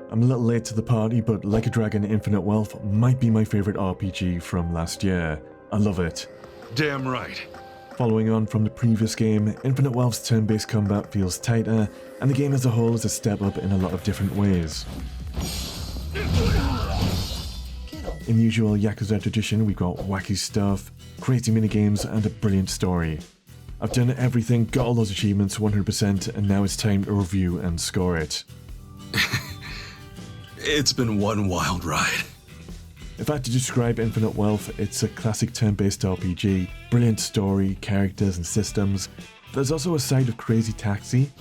I'm a little late to the party, but Like a Dragon Infinite Wealth might be my favourite RPG from last year. I love it. Damn right. Following on from the previous game, Infinite Wealth's turn-based combat feels tighter, and the game as a whole is a step up in a lot of different ways. In the usual Yakuza tradition, we've got wacky stuff, crazy minigames, and a brilliant story. I've done everything, got all those achievements 100%, and now it's time to review and score it. It's been one wild ride. If I had to describe Infinite Wealth, it's a classic turn-based RPG, brilliant story, characters and systems. There's also a side of Crazy Taxi,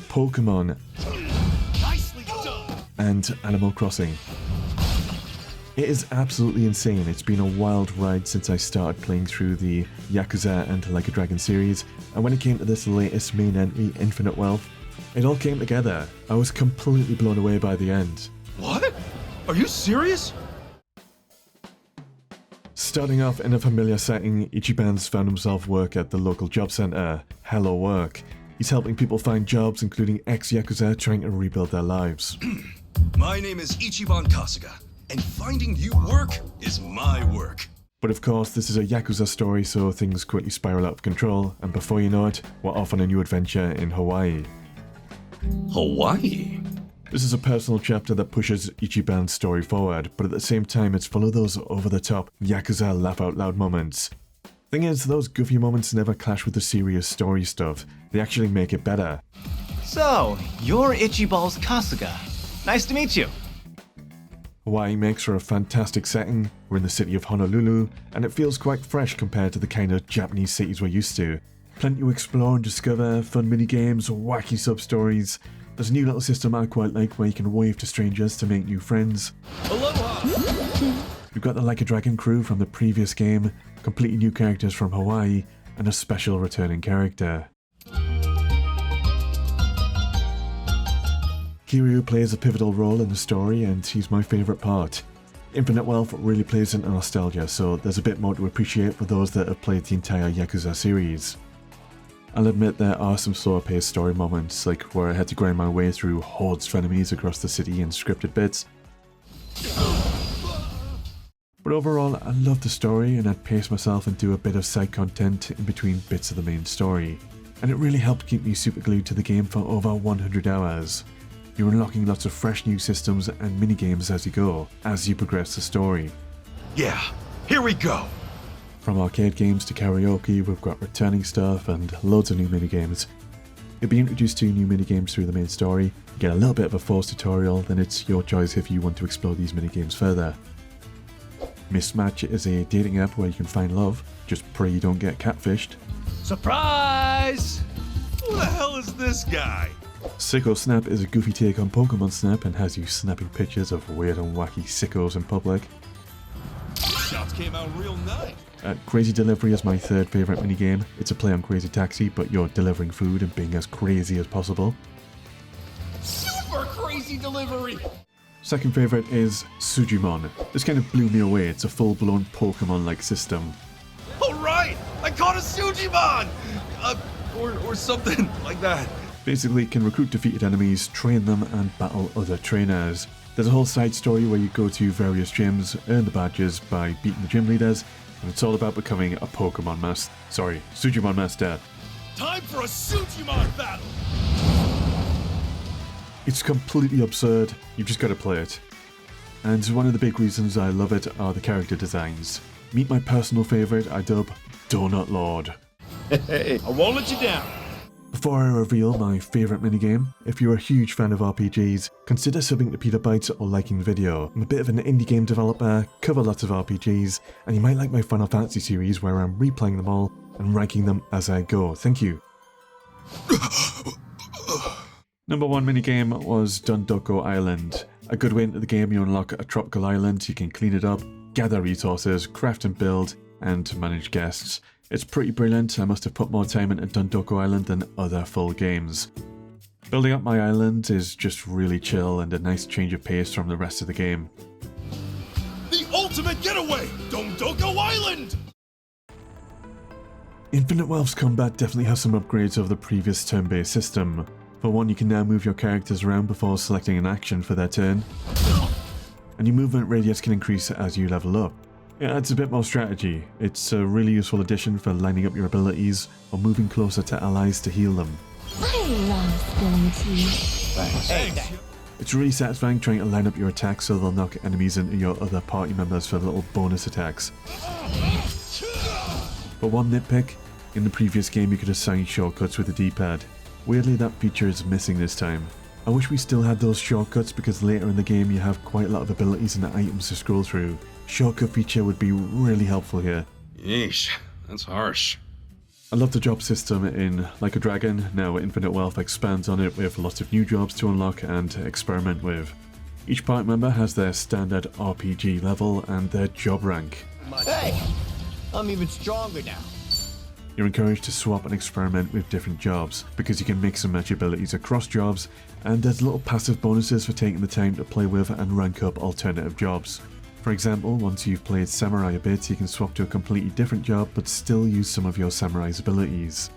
Pokemon, and Animal Crossing. It is absolutely insane. It's been a wild ride since I started playing through the Yakuza and Like a Dragon series, and when it came to this latest main entry, Infinite Wealth, it all came together. I was completely blown away by the end. What? Are you serious? Starting off in a familiar setting, Ichiban's found himself work at the local job centre, Hello Work. He's helping people find jobs, including ex-Yakuza trying to rebuild their lives. My name is Ichiban Kasuga, and finding you work is my work. But of course, this is a Yakuza story, so things quickly spiral out of control, and before you know it, we're off on a new adventure in Hawaii. Hawaii? This is a personal chapter that pushes Ichiban's story forward, but at the same time it's full of those over-the-top Yakuza laugh-out-loud moments. Thing is, those goofy moments never clash with the serious story stuff. They actually make it better. So, you're Ichiban's Kasuga. Nice to meet you. Hawaii makes for a fantastic setting. We're in the city of Honolulu, and it feels quite fresh compared to the kind of Japanese cities we're used to. Plenty to explore and discover, fun mini-games, wacky sub-stories. There's a new little system I quite like where you can wave to strangers to make new friends. Aloha! We've got the Like a Dragon crew from the previous game, completely new characters from Hawaii, and a special returning character. Kiryu plays a pivotal role in the story, and he's my favourite part. Infinite Wealth really plays into nostalgia, so there's a bit more to appreciate for those that have played the entire Yakuza series. I'll admit there are some slower-paced story moments, like where I had to grind my way through hordes of enemies across the city in scripted bits. But overall, I love the story, and I'd pace myself and do a bit of side content in between bits of the main story. And it really helped keep me super glued to the game for over 100 hours. You're unlocking lots of fresh new systems and mini-games as you go, as you progress the story. Yeah, here we go! From arcade games to karaoke, we've got returning stuff and loads of new minigames. You'll be introduced to new minigames through the main story, get a little bit of a forced tutorial, then it's your choice if you want to explore these minigames further. Mismatch is a dating app where you can find love, just pray you don't get catfished. Surprise! Who the hell is this guy? Sicko Snap is a goofy take on Pokemon Snap and has you snapping pictures of weird and wacky sickos in public. Shots came out real nice. Crazy Delivery is my third favourite minigame. It's a play on Crazy Taxi, but you're delivering food and being as crazy as possible. Super crazy delivery! Second favourite is Sujimon. This kind of blew me away. It's a full-blown Pokemon-like system. Alright! I caught a Sujimon! Or something like that. Basically, you can recruit defeated enemies, train them, and battle other trainers. There's a whole side story where you go to various gyms, earn the badges by beating the gym leaders, and it's all about becoming a Pokemon master. Sorry, Sujimon master. Time for a Sujimon battle! It's completely absurd, you've just got to play it. And one of the big reasons I love it are the character designs. Meet my personal favourite, I dub Donut Lord. Hey, I won't let you down! Before I reveal my favourite minigame, if you're a huge fan of RPGs, consider subbing to Peter Bytes or liking the video. I'm a bit of an indie game developer, cover lots of RPGs, and you might like my Final Fantasy series where I'm replaying them all and ranking them as I go. Thank you. Number 1 minigame was Dondoko Island. A good way into the game, you unlock a tropical island, you can clean it up, gather resources, craft and build, and manage guests. It's pretty brilliant. I must have put more time into Dondoko Island than other full games. Building up my island is just really chill and a nice change of pace from the rest of the game. The ultimate getaway! Dondoko Island! Infinite Wealth's combat definitely has some upgrades over the previous turn-based system. For one, you can now move your characters around before selecting an action for their turn, and your movement radius can increase as you level up. It adds a bit more strategy. It's a really useful addition for lining up your abilities or moving closer to allies to heal them. I love spilling tea. Thanks. It's really satisfying trying to line up your attacks so they'll knock enemies into your other party members for little bonus attacks. But one nitpick, in the previous game you could assign shortcuts with the D-pad. Weirdly, that feature is missing this time. I wish we still had those shortcuts because later in the game you have quite a lot of abilities and items to scroll through. Shortcut feature would be really helpful here. Yeesh, that's harsh. I love the job system in Like a Dragon. Now Infinite Wealth expands on it with lots of new jobs to unlock and experiment with. Each party member has their standard RPG level and their job rank. Hey, I'm even stronger now. You're encouraged to swap and experiment with different jobs because you can mix and match abilities across jobs, and there's little passive bonuses for taking the time to play with and rank up alternative jobs. For example, once you've played Samurai a bit, you can swap to a completely different job but still use some of your Samurai's abilities.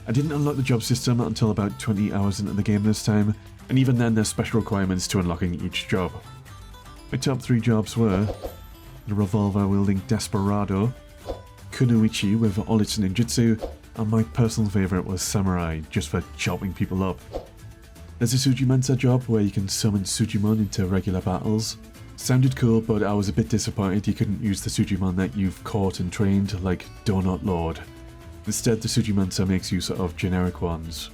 I didn't unlock the job system until about 20 hours into the game this time, and even then there's special requirements to unlocking each job. My top 3 jobs were the revolver-wielding Desperado, Kunoichi with all its ninjutsu, and my personal favourite was Samurai, just for chopping people up. There's a Sujimon job where you can summon Sujimon into regular battles. Sounded cool, but I was a bit disappointed you couldn't use the Sujimon that you've caught and trained like Donut Lord. Instead, the Sujimon makes use of generic ones.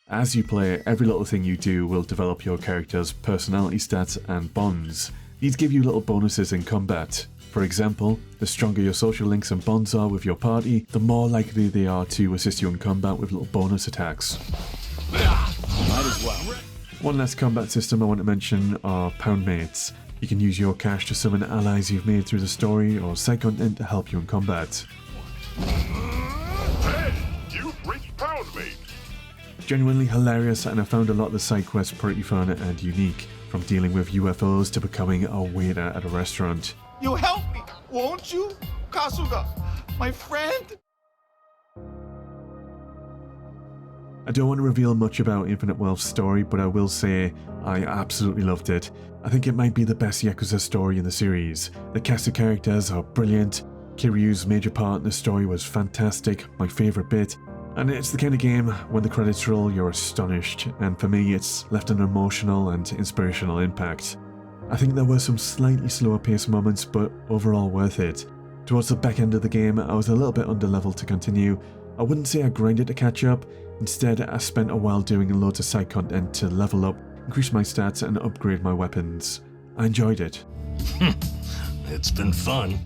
As you play, every little thing you do will develop your character's personality stats and bonds. These give you little bonuses in combat. For example, the stronger your social links and bonds are with your party, the more likely they are to assist you in combat with little bonus attacks. Might as well. One last combat system I want to mention are Poundmates. You can use your cash to summon allies you've made through the story or side content to help you in combat. Hey, you've reached Poundmates. Genuinely hilarious, and I found a lot of the side quests pretty fun and unique, from dealing with UFOs to becoming a waiter at a restaurant. You help me, won't you, Kasuga, my friend? I don't want to reveal much about Infinite Wealth's story, but I will say I absolutely loved it. I think it might be the best Yakuza story in the series. The cast of characters are brilliant, Kiryu's major part in the story was fantastic, my favourite bit, and it's the kind of game, when the credits roll you're astonished, and for me it's left an emotional and inspirational impact. I think there were some slightly slower paced moments, but overall worth it. Towards the back end of the game, I was a little bit underleveled to continue. I wouldn't say I grinded to catch up, instead I spent a while doing loads of side content to level up, increase my stats and upgrade my weapons. I enjoyed it. It's been fun.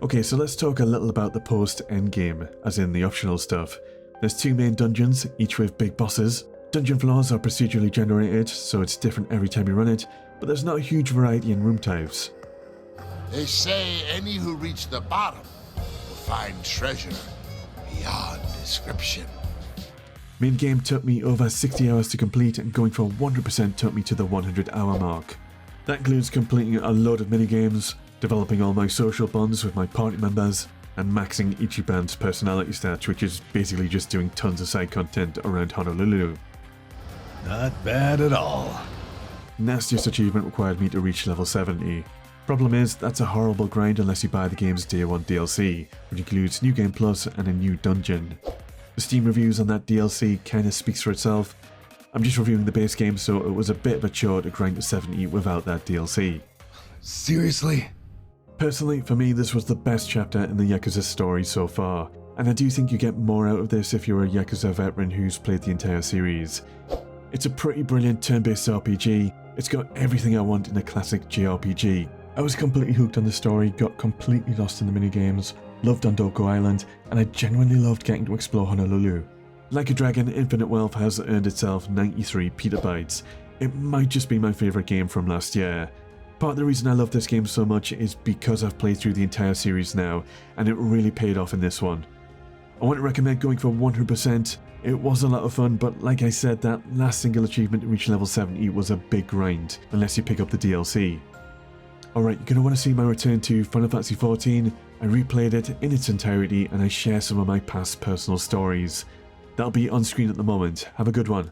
Okay, so let's talk a little about the post-endgame, as in the optional stuff. There's 2 main dungeons, each with big bosses. Dungeon floors are procedurally generated, so it's different every time you run it, but there's not a huge variety in room types. They say any who reach the bottom will find treasure beyond description. Main game took me over 60 hours to complete, and going for 100% took me to the 100-hour mark. That includes completing a load of minigames, developing all my social bonds with my party members, and maxing Ichiban's personality stats, which is basically just doing tons of side content around Honolulu. Not bad at all. Nastiest achievement required me to reach level 70. Problem is, that's a horrible grind unless you buy the game's Day 1 DLC, which includes New Game Plus and a new dungeon. The Steam reviews on that DLC kinda speaks for itself. I'm just reviewing the base game, so it was a bit of a chore to grind to 70 without that DLC. Seriously? Personally, for me, this was the best chapter in the Yakuza story so far, and I do think you get more out of this if you're a Yakuza veteran who's played the entire series. It's a pretty brilliant turn-based RPG. It's got everything I want in a classic JRPG. I was completely hooked on the story, got completely lost in the minigames, loved Dondoko Island, and I genuinely loved getting to explore Honolulu. Like a Dragon, Infinite Wealth has earned itself 93 petabytes. It might just be my favourite game from last year. Part of the reason I love this game so much is because I've played through the entire series now, and it really paid off in this one. I want to recommend going for 100%. It was a lot of fun, but like I said, that last single achievement to reach level 70 was a big grind, unless you pick up the DLC. Alright, you're going to want to see my return to Final Fantasy XIV, I replayed it in its entirety and I share some of my past personal stories. That'll be on screen at the moment. Have a good one.